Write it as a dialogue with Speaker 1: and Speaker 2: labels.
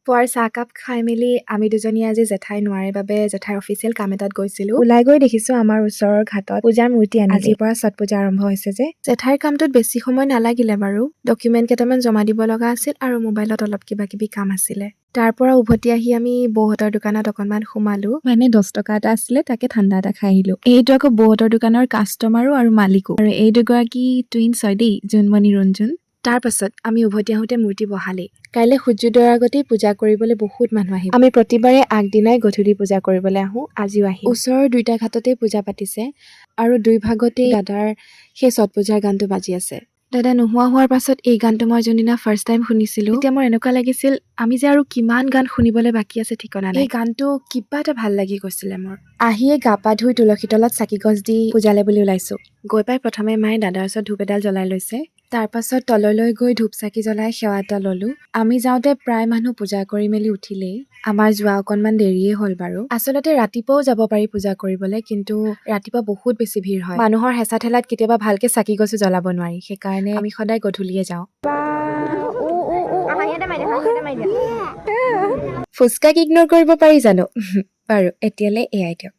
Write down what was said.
Speaker 1: পুৱাৰ চাহকাপ খাই মেলি আমি দুজনী আজি জেঠাই নোৱাৰে বাবে জেঠাইৰ অফিচিয়েল কাম এটাত গৈছিলো। ওলাই গৈ দেখিছো আমাৰ ওচৰৰ ঘাটত পূজাৰ মূৰ্তি আনিলে। আজিৰ পৰা ছট পূজা আৰম্ভ হৈছে যে। জেঠাইৰ কামটোত বেছি সময় নালাগিলে বাৰু। ডকুমেণ্ট কেইটামান জমা দিব লগা আছিল আৰু মোবাইলত অলপ কিবা কাম আছিলে। তাৰ পৰা উভতি আহি আমি বৌহঁতৰ দোকানত অকণমান সোমালো। মানে 10 টকা এটা আছিলে, তাকে ঠাণ্ডা এটা খাই আহিলো। এইটো আকৌ বৌহঁতৰ দোকানৰ কাষ্টমাৰো আৰু মালিকো। আৰু এই দুগৰাকী টুইনছ হয় দেই, জোনমণি ৰুণজোন। তাৰ পাছত আমি উভতি আহোঁতে মূৰ্তি বহালেই। কাইলৈ সূৰ্যোদয়ৰ আগতেই পূজা কৰিবলৈ বহুত মানুহ আহিব। আমি প্ৰতিবাৰে আগদিনাই গধূলি পূজা কৰিবলৈ আহোঁ, আজিও আহিম। ওচৰৰ 2টা ঘাটতেই পূজা পাতিছে আৰু 2 ভাগতেই দাদাৰ সেই ছট পূজাৰ গানটো বাজি আছে। দাদা নোহোৱা হোৱাৰ পাছত এই গানটো মই যোনদিনা ফাৰ্ষ্ট টাইম শুনিছিলোঁ, তেতিয়া মোৰ এনেকুৱা লাগিছিল আমি যে আৰু কিমান গান শুনিবলৈ বাকী আছে ঠিকনা নাই। এই গানটো কিবা এটা ভাল লাগি গৈছিলে মোৰ। আহিয়ে গা পা ধুই তুলসী তলত চাকি গছ দি পূজালে বুলি ওলাইছো। গৈ পাই প্ৰথমে মায়ে দাদাৰ ওচৰত ধূপ এডাল জ্বলাই লৈছে। তাৰ পাছত তললৈ গৈ ধূপ চাকি জ্বলাই সেৱা এটা ললো। আমি যাওঁতে প্ৰায় মানুহ পূজা কৰি মেলি উঠিলেই। আমাৰ যোৱা অকণমান দেৰিয়ে হ'ল বাৰু। আচলতে ৰাতিপুৱাও যাব পাৰি পূজা কৰিবলৈ, কিন্তু ৰাতিপুৱা বহুত বেছি ভিৰ হয়। মানুহৰ হেঁচা ঠেলাত কেতিয়াবা ভালকে চাকি গছো জ্বলাব নোৱাৰি, সেইকাৰণে আমি সদায় গধূলিয়ে যাওঁ। ফুচকাক ইগনৰ কৰিব পাৰি জানো? বাৰু এতিয়ালৈ এয়াই দিয়ক।